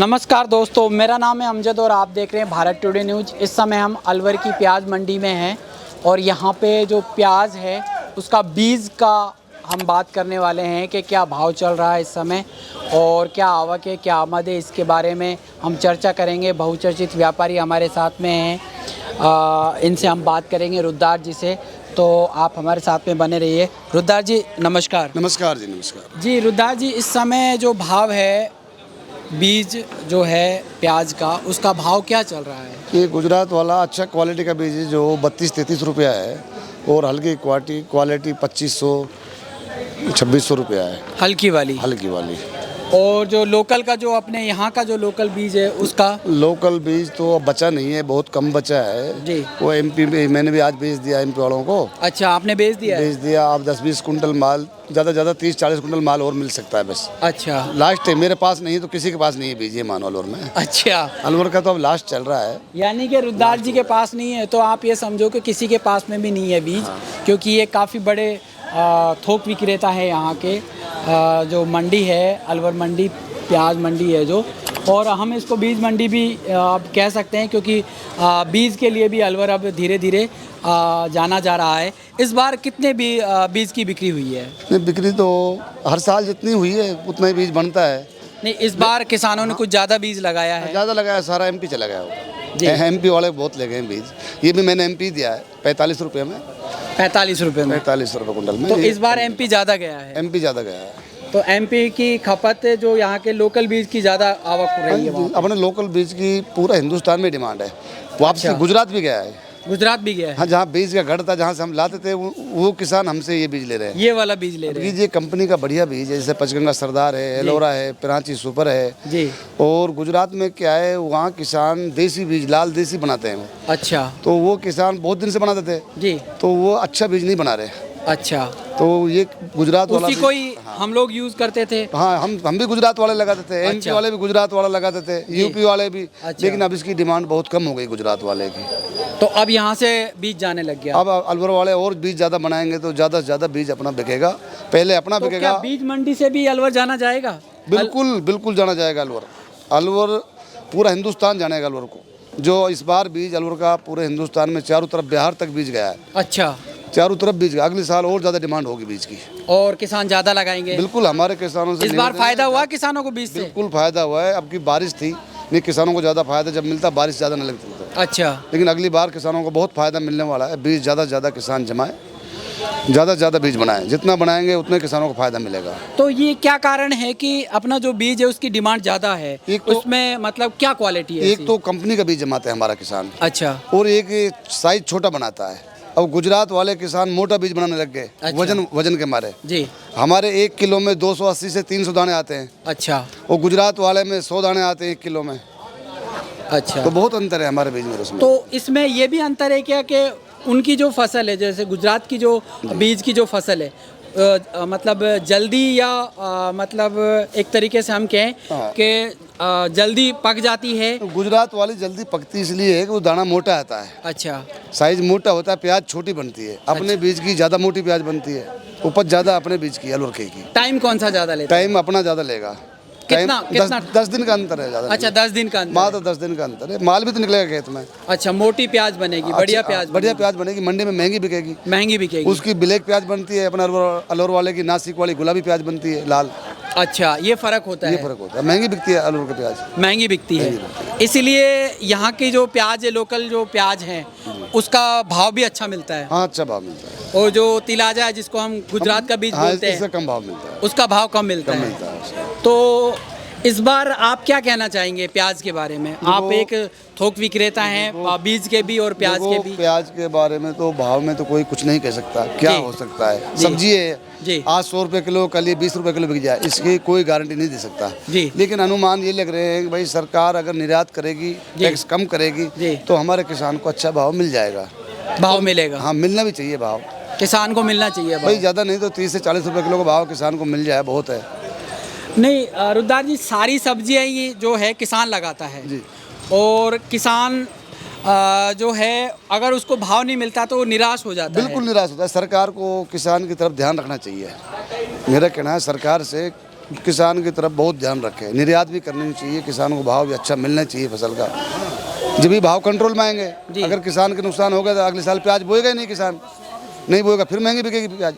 नमस्कार दोस्तों, मेरा नाम है अमजद और आप देख रहे हैं भारत टुडे न्यूज़। इस समय हम अलवर की प्याज मंडी में हैं और यहाँ पे जो प्याज है उसका बीज का हम बात करने वाले हैं कि क्या भाव चल रहा है इस समय और क्या आवक है, क्या आमद है, इसके बारे में हम चर्चा करेंगे। बहुचर्चित व्यापारी हमारे साथ में हैं, इनसे हम बात करेंगे, रुद्रदास जी से। तो आप हमारे साथ में बने रहिए। रुद्रदास जी नमस्कार। नमस्कार जी, नमस्कार जी रुद्रदास जी, इस समय जो भाव है बीज जो है प्याज का, उसका भाव क्या चल रहा है? ये गुजरात वाला अच्छा क्वालिटी का बीज है जो 32-33 रुपया है और हल्की क्वालिटी 2500-2600 रुपया है। हल्की वाली। और जो लोकल का, जो अपने यहाँ का जो लोकल बीज है उसका? लोकल बीज तो अब बचा नहीं है, बहुत कम बचा है जी। वो एमपी में मैंने भी आज बेच दिया एमपी वालों को। अच्छा, आपने बेच दिया? आप 10-20 कुंटल माल, ज़्यादा 30-40 कुंटल माल और मिल सकता है बस। अच्छा, लास्ट है, मेरे पास नहीं तो किसी के पास नहीं है बीज, ये मानो अलवर में। अच्छा, अलवर का तो अब लास्ट चल रहा है। यानी कि रुद्रदास जी के पास नहीं है तो आप ये समझो कि किसी के पास में भी नहीं है बीज। हाँ। क्योंकि ये काफ़ी बड़े थोक विक्रेता है यहाँ के, जो मंडी है अलवर मंडी, प्याज मंडी है जो, और हम इसको बीज मंडी भी आप कह सकते हैं क्योंकि बीज के लिए भी अलवर अब धीरे धीरे जाना जा रहा है। इस बार कितने बीज की बिक्री हुई है? बिक्री तो हर साल जितनी हुई है उतना ही बीज बनता है। नहीं, इस बार किसानों ने कुछ ज़्यादा बीज लगाया है? ज़्यादा लगाया, सारा एमपी चला गया वो। एमपी वाले बहुत ले गए बीज। ये भी मैंने एमपी दिया है 45 रुपये में। 45 रुपये में? 45 रुपये कुंटल में। तो इस बार एमपी ज़्यादा गया है? एमपी ज़्यादा गया है। तो एमपी की खपत जो यहाँ के लोकल बीज की ज़्यादा आवक हो रही है? अपने लोकल बीज की पूरा हिंदुस्तान में डिमांड है। वापसी गुजरात भी गया है। गुजरात भी गया है? हाँ, जहाँ बीज का गढ़ था, जहाँ से हम लाते थे, वो किसान हमसे ये बीज ले रहे हैं। ये वाला बीज ले रहे हैं? ये कंपनी का बढ़िया बीज है, जैसे पंचगंगा सरदार है, एलोरा है, पिरांची सुपर है जी। और गुजरात में क्या है, वहाँ किसान देसी बीज, लाल देसी बनाते हैं। अच्छा। तो वो किसान बहुत दिन से बनाते थे जी, तो वो अच्छा बीज नहीं बना रहे। अच्छा, तो ये गुजरात वाला कोई हम लोग यूज करते थे। हाँ, हम भी गुजरात वाले लगाते थे। अच्छा। एमपी वाले भी गुजरात वाला लगाते थे, यूपी वाले भी। अच्छा। लेकिन अब इसकी डिमांड बहुत कम हो गई गुजरात वाले की, तो अब यहाँ से बीज जाने लग गया। अब अलवर वाले और बीज ज़्यादा बनाएंगे तो ज़्यादा से ज़्यादा बीज अपना बिकेगा। पहले अपना तो बिकेगा। क्या बीज मंडी से भी अलवर जाना जाएगा? बिल्कुल जाना जाएगा अलवर पूरा हिंदुस्तान जानेगा अलवर को। जो इस बार बीज अलवर का पूरे हिंदुस्तान में चारों तरफ, बिहार तक बीज गया है। अच्छा, चारों तरफ बीज गया। अगले साल और ज़्यादा डिमांड होगी बीज की और किसान ज़्यादा लगाएंगे। बिल्कुल, हमारे किसानों से इस बार फायदा हुआ किसानों को बीज से? बिल्कुल फायदा हुआ है। अब की बारिश थी, नहीं किसानों को ज़्यादा फायदा जब मिलता, बारिश ज़्यादा न लगती तो। अच्छा, लेकिन अगली बार किसानों को बहुत फायदा मिलने वाला है। बीज ज़्यादा से ज़्यादा किसान जमाए, ज़्यादा से ज़्यादा बीज बनाएं। जितना बनाएंगे उतने किसानों को फायदा मिलेगा। तो ये क्या कारण है कि अपना जो बीज है उसकी डिमांड ज़्यादा है? तो, उसमें मतलब क्या क्वालिटी है? एक तो कंपनी का बीज जमाते हैं हमारा किसान। अच्छा। और एक साइज छोटा बनाता है। अब गुजरात वाले किसान मोटा बीज बनाने लग गए। अच्छा। वजन के मारे जी। हमारे 1 किलो में 280 से 300 दाने आते हैं। अच्छा। और गुजरात वाले में 100 दाने आते हैं 1 किलो में। अच्छा, तो बहुत अंतर है हमारे बीज में उसमें। तो इसमें ये भी अंतर है क्या कि उनकी जो फसल है, जैसे गुजरात की जो बीज की जो फसल है, मतलब जल्दी या मतलब एक तरीके से हम कहें कि जल्दी पक जाती है? गुजरात वाली जल्दी पकती इसलिए है कि वो दाना मोटा आता है। अच्छा, साइज मोटा होता है, प्याज छोटी बनती है। अपने बीज की ज़्यादा मोटी प्याज बनती है, उपज ज़्यादा अपने बीज की, अलवर की। टाइम कौन सा ज़्यादा लेता है? टाइम अपना ज़्यादा लेगा। कितना 10 दिन का अंतर है ज़्यादा। अच्छा, 10 दिन का अंतर? मात्र 10 दिन का अंतर है। माल भी तो निकलेगा खेत में। अच्छा, मोटी प्याज बनेगी, बढ़िया प्याज बनेगी, मंडी में महंगी बिकेगी। उसकी ब्लैक प्याज बनती है, अपना अलवर वाले की नासिक वाली गुलाबी प्याज बनती है, लाल। अच्छा, ये फर्क होता है? ये फर्क होता है, महंगी बिकती है अलवर की प्याज, महंगी बिकती है। इसलिए यहाँ की जो प्याज है, लोकल जो प्याज है, उसका भाव भी अच्छा मिलता है। हाँ, अच्छा भाव मिलता है। और जो तिलाजा है जिसको हम गुजरात का बीज बोलते हैं, इससे कम भाव मिलता है, उसका भाव कम मिलता है। तो इस बार आप क्या कहना चाहेंगे प्याज के बारे में? आप एक थोक विक्रेता हैं, बीज के भी और प्याज के भी। प्याज के बारे में तो भाव में तो कोई कुछ नहीं कह सकता, क्या हो सकता है। सब्जी है जी, आज 100 रुपये किलो, कल ये 20 रुपये किलो बिक जाए, इसकी कोई गारंटी नहीं दे सकता जी। लेकिन अनुमान ये लग रहे हैं कि भाई सरकार अगर निर्यात करेगी, टैक्स कम करेगी, तो हमारे किसान को अच्छा भाव मिल जाएगा। भाव मिलेगा? हाँ, मिलना भी चाहिए भाव, किसान को मिलना चाहिए भाई। ज़्यादा नहीं तो 30 से 40 रुपये किलो का भाव किसान को मिल जाए, बहुत है। नहीं रुद्रदास जी, सारी सब्जियां ये जो है किसान लगाता है जी, और किसान जो है अगर उसको भाव नहीं मिलता तो वो निराश हो जाता है। बिल्कुल निराश होता है। सरकार को किसान की तरफ ध्यान रखना चाहिए। मेरा कहना है सरकार से किसान की तरफ बहुत ध्यान रखे, निर्यात भी करनी चाहिए, किसान को भाव भी अच्छा मिलना चाहिए फसल का, जब भी भाव कंट्रोल में आएंगे। अगर किसान के नुकसान हो गया तो अगले साल प्याज बोएगा ही नहीं, किसान नहीं बोएगा, फिर महंगी बिकेगी प्याज।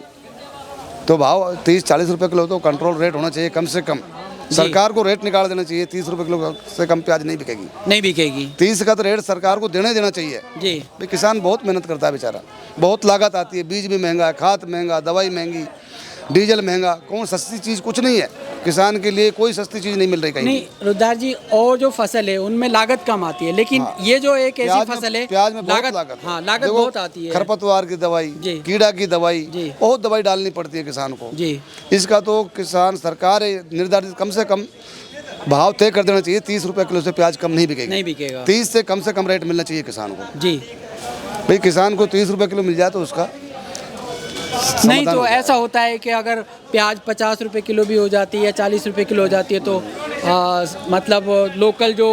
तो भाव 30-40 रुपये किलो तो कंट्रोल रेट होना चाहिए कम से कम। सरकार को रेट निकाल देना चाहिए, 30 रुपये किलो से कम प्याज नहीं बिकेगी, नहीं बिकेगी। 30 का तो रेट सरकार को देना चाहिए जी। भाई किसान बहुत मेहनत करता है बेचारा, बहुत लागत आती है, बीज भी महंगा है, खाद महंगा, दवाई महंगी, डीजल महंगा, कौन सस्ती चीज़ कुछ नहीं है किसान के लिए, कोई सस्ती चीज़ नहीं मिल रही कहीं नहीं। रुद्धार जी, और जो फसल है उनमें लागत कम आती है, लेकिन ये जो एक ऐसी फसल है प्याज में बहुत लागत, लागत बहुत आती है। खरपतवार की दवाई, कीड़ा की दवाई, बहुत दवाई डालनी पड़ती है किसान को जी। इसका तो किसान सरकार निर्धारित कम से कम भाव तय कर देना चाहिए, 30 रुपये किलो से प्याज कम नहीं बिकेगा। 30 से कम रेट मिलना चाहिए किसान को जी। भाई किसान को 30 रुपये किलो मिल जाए तो उसका नहीं, तो ऐसा होता है कि अगर प्याज 50 रुपए किलो भी हो जाती है या 40 रुपए किलो हो जाती है तो मतलब लोकल जो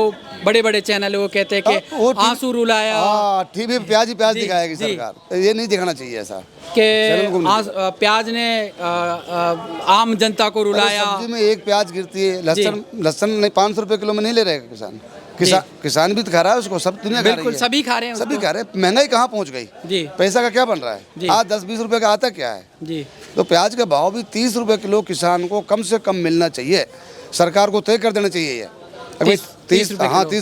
बड़े बड़े चैनल है वो कहते हैं कि आंसू रुलाया, टीवी प्याज ही प्याज दिखाएगी सरकार, ये नहीं दिखाना चाहिए ऐसा कि प्याज ने आम जनता को रुलाया। सब्जी में एक प्याज गिरती है, लहसुन नहीं 500 रुपए किलो में नहीं ले रहे किसान, किसान भी तो खा रहा है उसको, सब दुनिया खा रही है, सभी खा रहे हैं, सभी खा रहे हैं। महंगाई कहाँ पहुँच गई जी, पैसा का क्या बन रहा है, आज 10-20 रुपए का आता क्या है जी। तो प्याज का भाव भी 30 रुपए किलो किसान को कम से कम मिलना चाहिए, सरकार को तय कर देना चाहिए ये। 30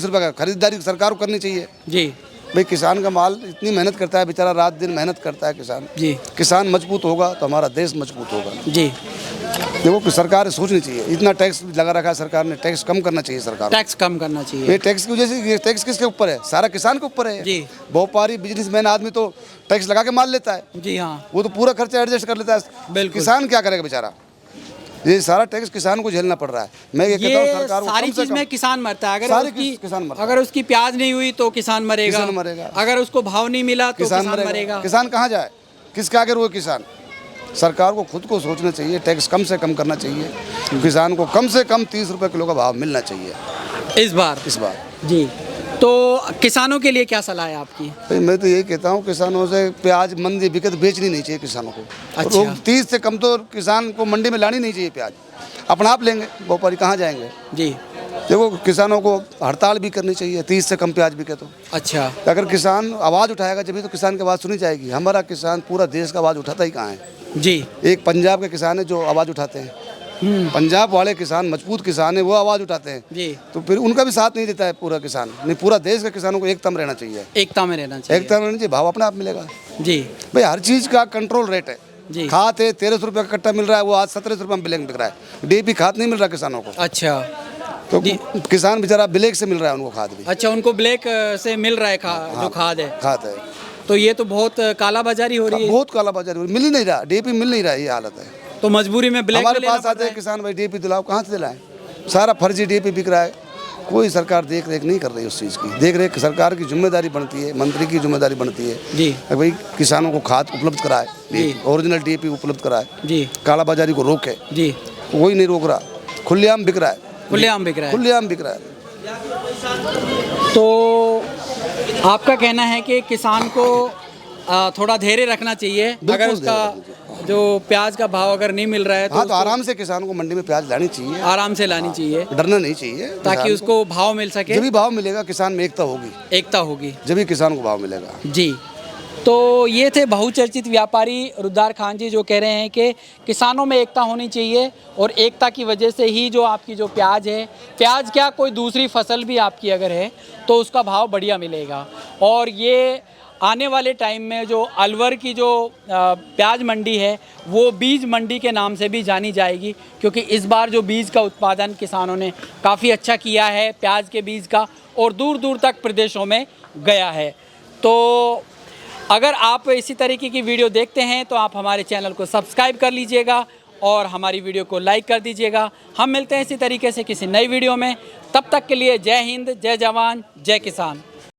रुपए का खरीदारी सरकार को करनी चाहिए जी। भाई किसान का माल इतनी मेहनत करता है बेचारा, रात दिन मेहनत करता है किसान जी। किसान मजबूत होगा तो हमारा देश मजबूत होगा जी। देखो सरकार सोचनी चाहिए, इतना टैक्स लगा रखा है सरकार ने, टैक्स कम करना चाहिए, सरकार टैक्स कम करना चाहिए। ये टैक्स की वजह से, ये टैक्स किसके ऊपर है, सारा किसान के ऊपर है जी। व्यापारी बिजनेसमैन आदमी तो टैक्स लगा के माल लेता है जी, हाँ, वो तो पूरा खर्चा एडजस्ट कर लेता है, किसान क्या करेगा बेचारा, ये सारा टैक्स किसान को झेलना पड़ रहा है। मैं ये कहता हूँ सरकार को सारी चीज में किसान मरता है, अगर उसकी प्याज नहीं हुई तो किसान मरेगा, अगर उसको भाव नहीं मिला तो किसान मरेगा। किसान कहाँ जाए, किसके आगे रोए किसान, सरकार को खुद को सोचना चाहिए, टैक्स कम से कम करना चाहिए, किसान को कम से कम 30 रुपए किलो का भाव मिलना चाहिए इस बार जी। तो किसानों के लिए क्या सलाह है आपकी? भाई मैं तो यही कहता हूँ किसानों से प्याज मंडी बिके तो बेचनी नहीं चाहिए किसानों को। अच्छा। 30 से कम तो किसान को मंडी में लानी नहीं चाहिए प्याज, अपना आप लेंगे, व्यापारी कहाँ जाएंगे जी। देखो किसानों को हड़ताल भी करनी चाहिए, 30 से कम प्याज बिके तो। अच्छा। अगर किसान आवाज़ उठाएगा जब तो किसान की आवाज़ सुनी जाएगी। हमारा किसान पूरा देश का आवाज़ उठाता ही कहाँ है जी। एक पंजाब के किसान है जो आवाज़ उठाते हैं, पंजाब वाले किसान मजबूत किसान है, वो आवाज़ उठाते हैं जी। तो फिर उनका भी साथ नहीं देता है पूरा किसान, नहीं पूरा देश के किसानों को एकता में रहना चाहिए, एकता में रहना चाहिए, भाव अपने आप मिलेगा जी। भाई हर चीज़ का कंट्रोल रेट है जी। खाद है 1300 रुपये का कट्टा मिल रहा है, वो आज 1700 रुपये में बिक रहा है। DAP खाद नहीं मिल रहा किसानों को। अच्छा। तो किसान बेचारा ब्लैक से मिल रहा है उनको खाद भी। अच्छा, उनको ब्लैक से मिल रहा है जो खाद है। तो ये तो बहुत काला बाजारी हो रही है, बहुत काला बाजारी हो रही है, मिल ही नहीं रहा, DAP मिल नहीं रहा है, ये हालत है। तो मजबूरी में ब्लैक हमारे पास आते हैं किसान, भाई DAP दिलाओ, कहाँ से दिलाएं, सारा फर्जी DAP बिक रहा है, कोई सरकार देख रेख नहीं कर रही उस चीज़ की। देख रेख सरकार की जिम्मेदारी बनती है, मंत्री की जिम्मेदारी बनती है जी। भाई किसानों को खाद उपलब्ध कराए, ओरिजिनल DAP उपलब्ध कराए जी, काला बाजारी को रोके जी, कोई नहीं रोक रहा, खुलेआम बिक रहा है, खुलेआम बिक रहा है। तो आपका कहना है कि किसान को थोड़ा धैर्य रखना चाहिए, अगर उसका जो प्याज का भाव अगर नहीं मिल रहा है तो हाँ, तो आराम से किसान को मंडी में प्याज लानी चाहिए, आराम से लानी चाहिए, डरना नहीं चाहिए, ताकि उसको भाव मिल सके। जब भी भाव मिलेगा किसान में एकता होगी, जब भी किसान को भाव मिलेगा जी। तो ये थे बहुचर्चित व्यापारी रुद्धार खान जी, जो कह रहे हैं कि किसानों में एकता होनी चाहिए और एकता की वजह से ही जो आपकी जो प्याज है, प्याज क्या कोई दूसरी फसल भी आपकी अगर है तो उसका भाव बढ़िया मिलेगा। और ये आने वाले टाइम में जो अलवर की जो प्याज मंडी है वो बीज मंडी के नाम से भी जानी जाएगी, क्योंकि इस बार जो बीज का उत्पादन किसानों ने काफ़ी अच्छा किया है प्याज के बीज का, और दूर दूर तक प्रदेशों में गया है। तो अगर आप इसी तरीके की वीडियो देखते हैं तो आप हमारे चैनल को सब्सक्राइब कर लीजिएगा और हमारी वीडियो को लाइक कर दीजिएगा। हम मिलते हैं इसी तरीके से किसी नई वीडियो में, तब तक के लिए जय हिंद, जय जवान, जय किसान।